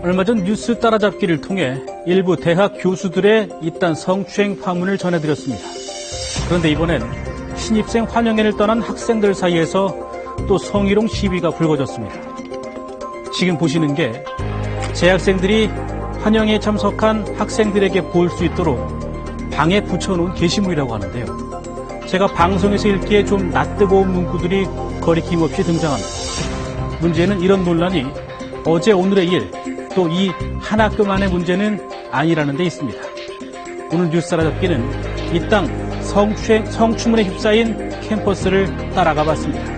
얼마 전 뉴스 따라잡기를 통해 일부 대학 교수들의 잇단 성추행 파문을 전해드렸습니다. 그런데 이번엔 신입생 환영회를 떠난 학생들 사이에서 또 성희롱 시위가 불거졌습니다. 지금 보시는 게 재학생들이 환영회에 참석한 학생들에게 볼 수 있도록 방에 붙여놓은 게시물이라고 하는데요. 제가 방송에서 읽기에 좀 낯뜨거운 문구들이 거리낌 없이 등장합니다. 문제는 이런 논란이 어제 오늘의 일, 또 이 한 학교만의 문제는 아니라는 데 있습니다. 오늘 뉴스 따라잡기는 이 땅 성추문에 휩싸인 캠퍼스를 따라가 봤습니다.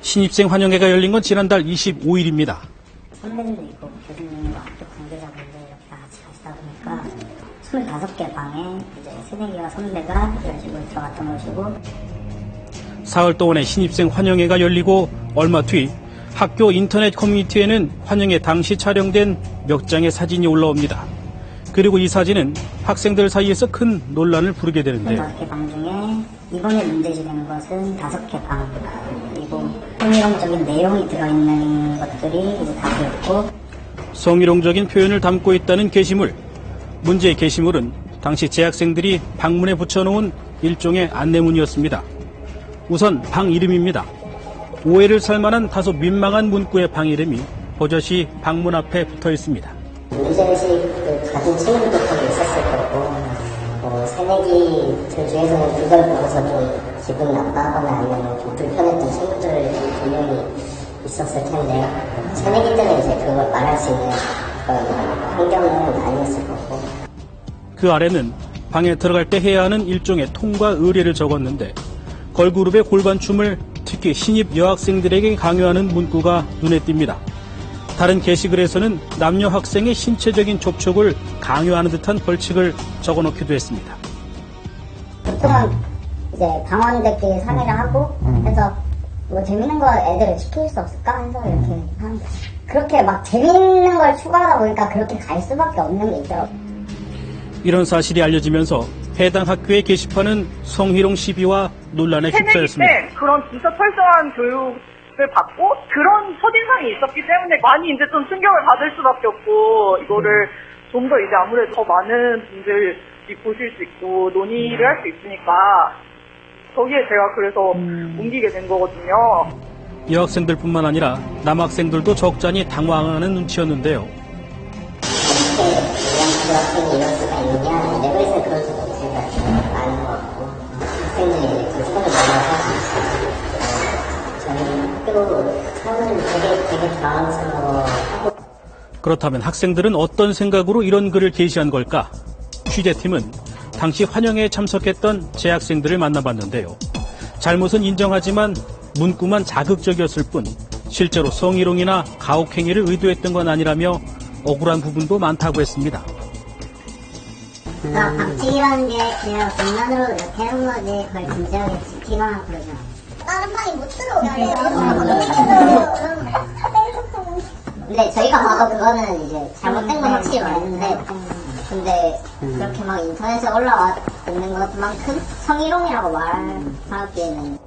신입생 환영회가 열린 건 지난달 25일입니다. 선배님도 있고 교수님과 학교 관계자분들 이렇게 다 같이 가시다 보니까 25개 방에 이제 새내기와 선배가 이런 식으로 들어갔던 것이고, 사흘 동안의 신입생 환영회가 열리고 얼마 뒤 학교 인터넷 커뮤니티에는 환영회 당시 촬영된 몇 장의 사진이 올라옵니다. 그리고 이 사진은 학생들 사이에서 큰 논란을 부르게 되는데요. 5개 방 중에 이번에 문제지되는 것은 5개 방, 그리고 성희롱적인 내용이 들어있는 것들이 다 보였고, 성희롱적인 표현을 담고 있다는 게시물. 문제의 게시물은 당시 재학생들이 방문에 붙여놓은 일종의 안내문이었습니다. 우선 방 이름입니다. 오해를 살 만한 다소 민망한 문구의 방 이름이 버젓이 방문 앞에 붙어 있습니다. 문제의식 가진 친구들도 거기 있었을 거고, 새내기들 중에서는 그걸 보고서 좀 기분 나빠하거나 아니면 좀 불편했던 친구들 분명히 있었을 텐데, 새내기들은 이제 그걸 말할 수 있는 그런 환경은 아니었을 거고. 그 아래는 방에 들어갈 때 해야 하는 일종의 통과 의례를 적었는데, 걸그룹의 골반춤을 특히 신입 여학생들에게 강요하는 문구가 눈에 띕니다. 다른 게시글에서는 남녀 학생의 신체적인 접촉을 강요하는 듯한 벌칙을 적어놓기도 했습니다. 보통은 이제 방원들끼리 상의를 하고 해서 뭐 재밌는 거 애들을 시킬 수 없을까 해서 이렇게 하는데, 그렇게 막 재밌는 걸 추구하다 보니까 그렇게 갈 수밖에 없는 게 있더라고요. 이런 사실이 알려지면서 해당 학교의 게시판은 성희롱 시비와 논란에 휩싸였습니다. 새내기 때 그런 진짜 철저한 교육을 받고 그런 첫인상이 있었기 때문에 많이 이제 좀 충격을 받을 수밖에 없고, 이거를 좀 더 이제 아무래도 더 많은 분들이 보실 수 있고 논의를 할 수 있으니까 저기에 제가 그래서 옮기게 된 거거든요. 여학생들뿐만 아니라 남학생들도 적잖이 당황하는 눈치였는데요. 학생이 이럴 수가 있느냐, 내부에서 그럴 수가 있으니까 많은 것 같고, 학생들이 그 손을 넘어서 저희 학교 사람은 되게 당황스러워하고. 그렇다면 학생들은 어떤 생각으로 이런 글을 게시한 걸까? 취재팀은 당시 환영회에 참석했던 재학생들을 만나봤는데요. 잘못은 인정하지만 문구만 자극적이었을 뿐 실제로 성희롱이나 가혹행위를 의도했던 건 아니라며 억울한 부분도 많다고 했습니다. 박치기라는 게 그냥 뒷면으로 이렇게 하는 거지, 그걸 진지하게 지키거나 그러죠. 다른 방에 못 들어오게. 근데 저희가 봐도 그거는 이제 잘못된 건 확실히 맞는데, 근데 그렇게 막 인터넷에 올라와 있는 것만큼 성희롱이라고 말하기에는.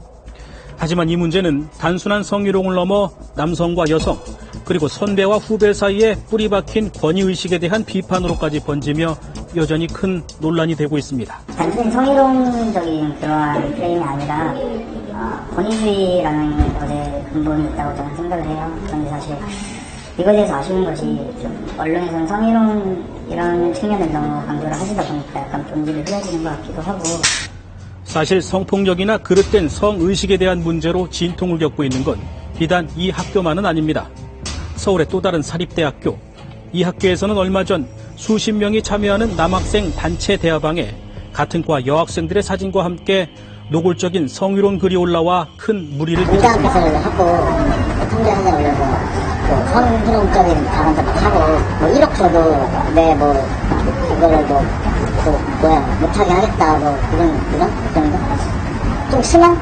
하지만 이 문제는 단순한 성희롱을 넘어 남성과 여성, 그리고 선배와 후배 사이에 뿌리 박힌 권위의식에 대한 비판으로까지 번지며 여전히 큰 논란이 되고 있습니다. 단순히 성희롱적인 그러한 게임이 아니라 권위주의라는 것에 근본이 있다고 저는 생각을 해요. 그런데 사실 이거에 대해서 아쉬운 것이 좀 언론에서는 성희롱 이런 측면을 너무 강조를 하시다 보니까 약간 본질을 흐려지는 것 같기도 하고. 사실 성폭력이나 그릇된 성의식에 대한 문제로 진통을 겪고 있는 건 비단 이 학교만은 아닙니다. 서울의 또 다른 사립대학교. 이 학교에서는 얼마 전 수십 명이 참여하는 남학생 단체 대화방에 같은 과 여학생들의 사진과 함께 노골적인 성희롱 글이 올라와 큰 무리를 빚었습니다. 공장 하고 통제 하나 올려서 성희롱적인 발언도 하고 1억 줘도 이거를 못하게 하겠다 그런 거? 좀 심한?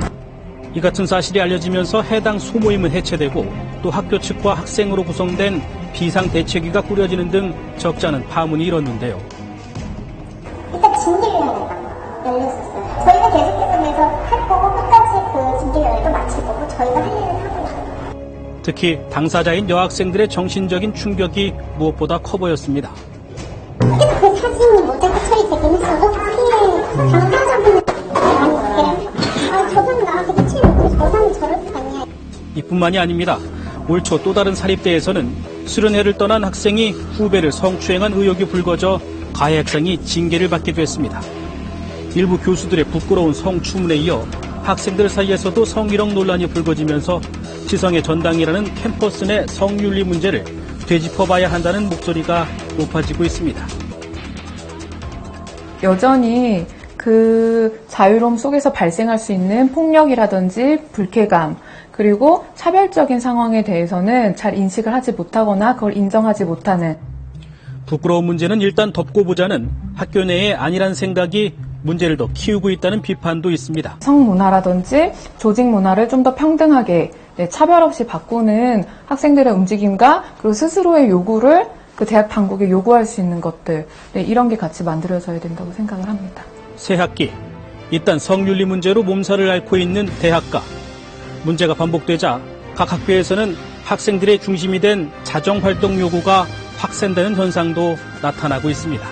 이 같은 사실이 알려지면서 해당 소모임은 해체되고 또 학교 측과 학생으로 구성된 비상대책위가 꾸려지는 등 적잖은 파문이 일었는데요. 일단 징계위원회가 열렸었어요. 저희는 계속해서 할 거고 일도 마칠 거고 저희가 할 일은 하고. 특히 당사자인 여학생들의 정신적인 충격이 무엇보다 커 보였습니다. 그 사진이 모자이크 처리되긴 했어도 피해 당사자분은 많이 그렇게 저분은 나한테 미치지 못해서 너는 저럴 거 아니야. 이뿐만이 아닙니다. 올 초 또 다른 사립대에서는 수련회를 떠난 학생이 후배를 성추행한 의혹이 불거져 가해 학생이 징계를 받기도 했습니다. 일부 교수들의 부끄러운 성추문에 이어 학생들 사이에서도 성희롱 논란이 불거지면서 지성의 전당이라는 캠퍼스 내 성윤리 문제를 되짚어봐야 한다는 목소리가 높아지고 있습니다. 여전히 그 자유로움 속에서 발생할 수 있는 폭력이라든지 불쾌감, 그리고 차별적인 상황에 대해서는 잘 인식을 하지 못하거나 그걸 인정하지 못하는. 부끄러운 문제는 일단 덮고 보자는 학교 내에 아니란 생각이 문제를 더 키우고 있다는 비판도 있습니다. 성문화라든지 조직 문화를 좀 더 평등하게 차별 없이 바꾸는 학생들의 움직임과 그리고 스스로의 요구를 그 대학 당국에 요구할 수 있는 것들, 이런 게 같이 만들어져야 된다고 생각을 합니다. 새 학기, 일단 성윤리 문제로 몸살을 앓고 있는 대학가. 문제가 반복되자 각 학교에서는 학생들의 중심이 된 자정활동 요구가 확산되는 현상도 나타나고 있습니다.